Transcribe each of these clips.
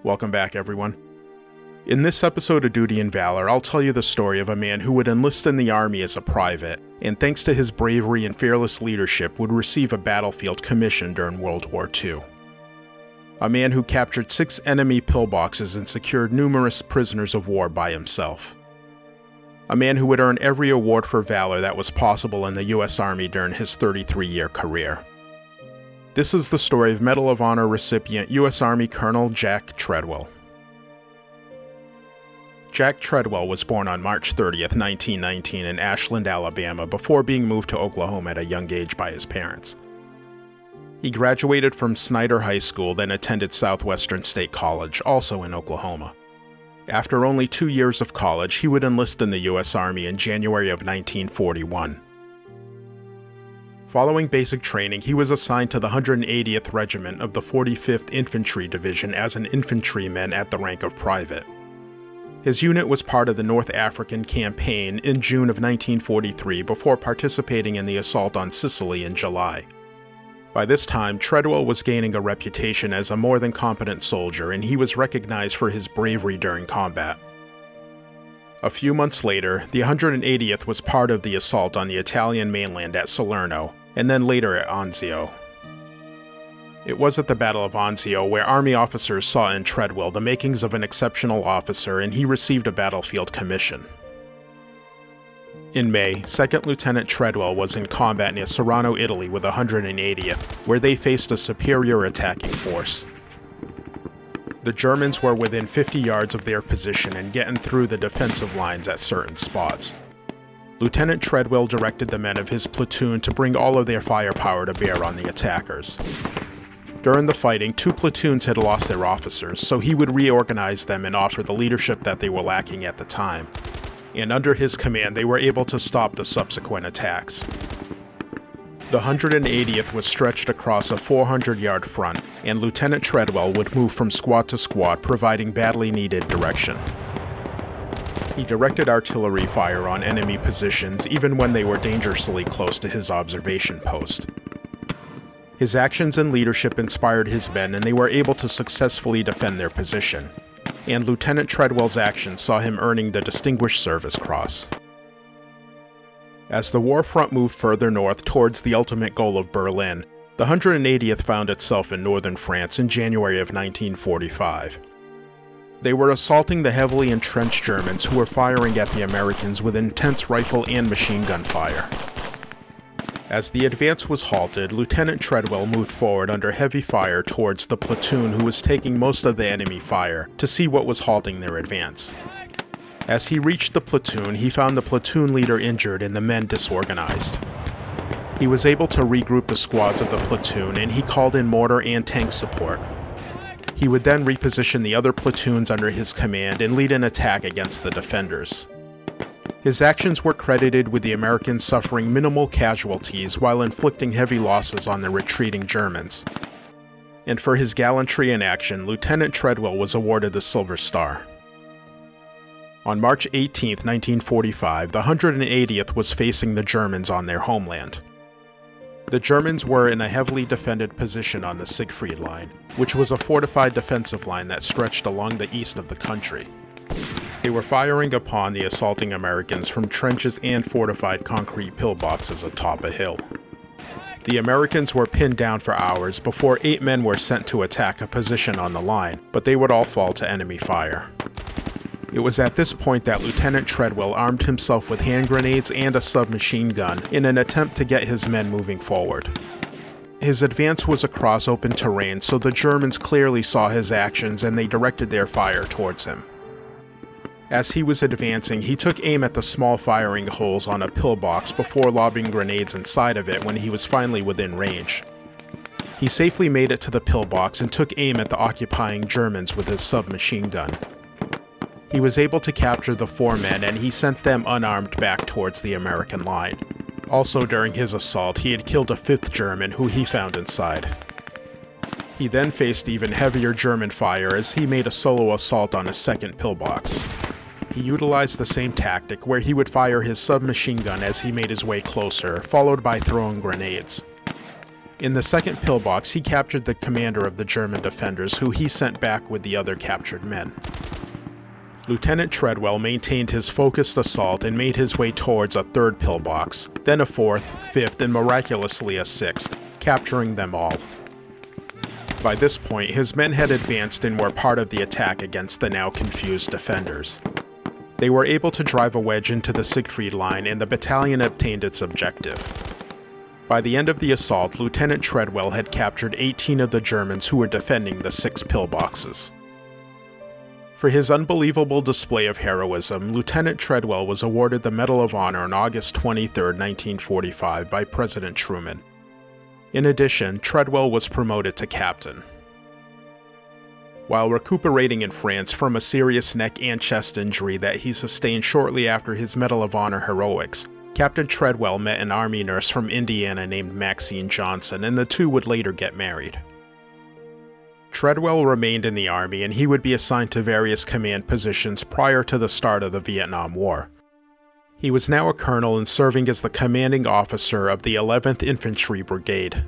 Welcome back, everyone. In this episode of Duty and Valor, I'll tell you the story of a man who would enlist in the Army as a private, and thanks to his bravery and fearless leadership would receive a battlefield commission during World War II. A man who captured 6 enemy pillboxes and secured numerous prisoners of war by himself. A man who would earn every award for valor that was possible in the U.S. Army during his 33-year career. This is the story of Medal of Honor recipient U.S. Army Colonel Jack Treadwell. Jack Treadwell was born on March 30th, 1919 in Ashland, Alabama, before being moved to Oklahoma at a young age by his parents. He graduated from Snyder High School, then attended Southwestern State College, also in Oklahoma. After only 2 years of college, he would enlist in the U.S. Army in January of 1941. Following basic training, he was assigned to the 180th Regiment of the 45th Infantry Division as an infantryman at the rank of private. His unit was part of the North African Campaign in June of 1943 before participating in the assault on Sicily in July. By this time, Treadwell was gaining a reputation as a more than competent soldier, and he was recognized for his bravery during combat. A few months later, the 180th was part of the assault on the Italian mainland at Salerno, and then later at Anzio. It was at the Battle of Anzio where Army officers saw in Treadwell the makings of an exceptional officer, and he received a battlefield commission. In May, 2nd Lieutenant Treadwell was in combat near Serrano, Italy with the 180th, where they faced a superior attacking force. The Germans were within 50 yards of their position and getting through the defensive lines at certain spots. Lieutenant Treadwell directed the men of his platoon to bring all of their firepower to bear on the attackers. During the fighting, 2 platoons had lost their officers, so he would reorganize them and offer the leadership that they were lacking at the time. And under his command, they were able to stop the subsequent attacks. The 180th was stretched across a 400-yard front, and Lieutenant Treadwell would move from squad to squad, providing badly needed direction. He directed artillery fire on enemy positions even when they were dangerously close to his observation post. His actions and leadership inspired his men, and they were able to successfully defend their position. And Lieutenant Treadwell's actions saw him earning the Distinguished Service Cross. As the war front moved further north towards the ultimate goal of Berlin, the 180th found itself in northern France in January of 1945. They were assaulting the heavily entrenched Germans who were firing at the Americans with intense rifle and machine gun fire. As the advance was halted, Lieutenant Treadwell moved forward under heavy fire towards the platoon who was taking most of the enemy fire to see what was halting their advance. As he reached the platoon, he found the platoon leader injured and the men disorganized. He was able to regroup the squads of the platoon, and he called in mortar and tank support. He would then reposition the other platoons under his command and lead an attack against the defenders. His actions were credited with the Americans suffering minimal casualties while inflicting heavy losses on the retreating Germans. And for his gallantry in action, Lieutenant Treadwell was awarded the Silver Star. On March 18, 1945, the 180th was facing the Germans on their homeland. The Germans were in a heavily defended position on the Siegfried Line, which was a fortified defensive line that stretched along the east of the country. They were firing upon the assaulting Americans from trenches and fortified concrete pillboxes atop a hill. The Americans were pinned down for hours before 8 men were sent to attack a position on the line, but they would all fall to enemy fire. It was at this point that Lieutenant Treadwell armed himself with hand grenades and a submachine gun in an attempt to get his men moving forward. His advance was across open terrain, so the Germans clearly saw his actions and they directed their fire towards him. As he was advancing, he took aim at the small firing holes on a pillbox before lobbing grenades inside of it when he was finally within range. He safely made it to the pillbox and took aim at the occupying Germans with his submachine gun. He was able to capture the 4 men, and he sent them unarmed back towards the American line. Also during his assault, he had killed a 5th German who he found inside. He then faced even heavier German fire as he made a solo assault on a 2nd pillbox. He utilized the same tactic where he would fire his submachine gun as he made his way closer, followed by throwing grenades. In the second pillbox, he captured the commander of the German defenders, who he sent back with the other captured men. Lieutenant Treadwell maintained his focused assault and made his way towards a third pillbox, then a fourth, fifth, and miraculously a sixth, capturing them all. By this point, his men had advanced and were part of the attack against the now confused defenders. They were able to drive a wedge into the Siegfried Line, and the battalion obtained its objective. By the end of the assault, Lieutenant Treadwell had captured 18 of the Germans who were defending the 6 pillboxes. For his unbelievable display of heroism, Lieutenant Treadwell was awarded the Medal of Honor on August 23, 1945 by President Truman. In addition, Treadwell was promoted to captain. While recuperating in France from a serious neck and chest injury that he sustained shortly after his Medal of Honor heroics, Captain Treadwell met an Army nurse from Indiana named Maxine Johnson, and the two would later get married. Treadwell remained in the Army, and he would be assigned to various command positions prior to the start of the Vietnam War. He was now a colonel and serving as the commanding officer of the 11th Infantry Brigade.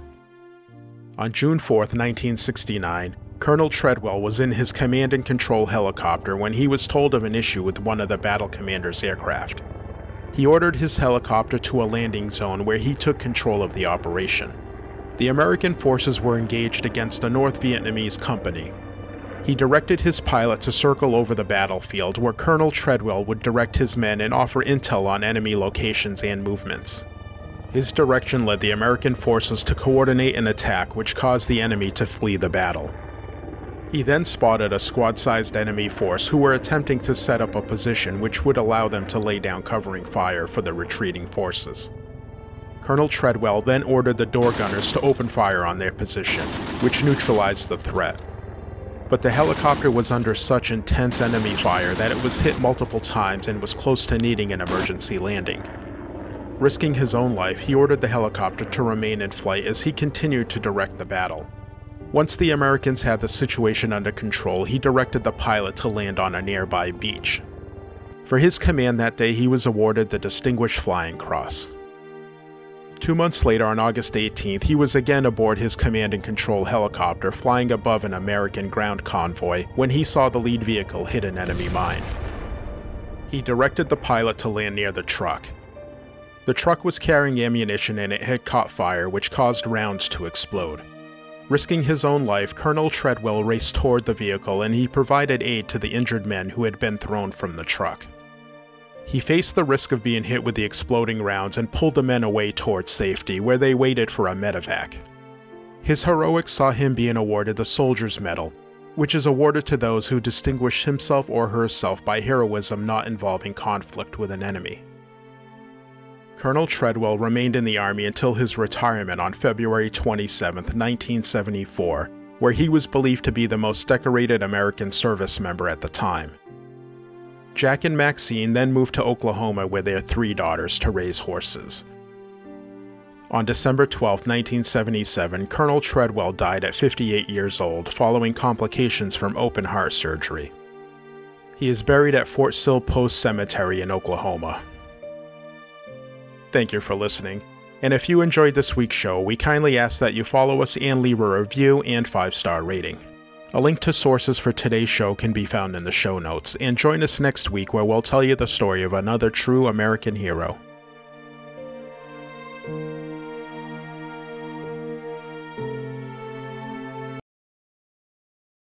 On June 4, 1969, Colonel Treadwell was in his command and control helicopter when he was told of an issue with one of the battle commander's aircraft. He ordered his helicopter to a landing zone where he took control of the operation. The American forces were engaged against a North Vietnamese company. He directed his pilot to circle over the battlefield, where Colonel Treadwell would direct his men and offer intel on enemy locations and movements. His direction led the American forces to coordinate an attack which caused the enemy to flee the battle. He then spotted a squad-sized enemy force who were attempting to set up a position which would allow them to lay down covering fire for the retreating forces. Colonel Treadwell then ordered the door gunners to open fire on their position, which neutralized the threat. But the helicopter was under such intense enemy fire that it was hit multiple times and was close to needing an emergency landing. Risking his own life, he ordered the helicopter to remain in flight as he continued to direct the battle. Once the Americans had the situation under control, he directed the pilot to land on a nearby beach. For his command that day, he was awarded the Distinguished Flying Cross. 2 months later, on August 18th, he was again aboard his command and control helicopter flying above an American ground convoy when he saw the lead vehicle hit an enemy mine. He directed the pilot to land near the truck. The truck was carrying ammunition and it had caught fire, which caused rounds to explode. Risking his own life, Colonel Treadwell raced toward the vehicle and he provided aid to the injured men who had been thrown from the truck. He faced the risk of being hit with the exploding rounds and pulled the men away towards safety, where they waited for a medevac. His heroics saw him being awarded the Soldier's Medal, which is awarded to those who distinguish himself or herself by heroism not involving conflict with an enemy. Colonel Treadwell remained in the Army until his retirement on February 27, 1974, where he was believed to be the most decorated American service member at the time. Jack and Maxine then moved to Oklahoma with their 3 daughters to raise horses. On December 12, 1977, Colonel Treadwell died at 58 years old following complications from open heart surgery. He is buried at Fort Sill Post Cemetery in Oklahoma. Thank you for listening, and if you enjoyed this week's show, we kindly ask that you follow us and leave a review and 5-star rating. A link to sources for today's show can be found in the show notes, and join us next week where we'll tell you the story of another true American hero.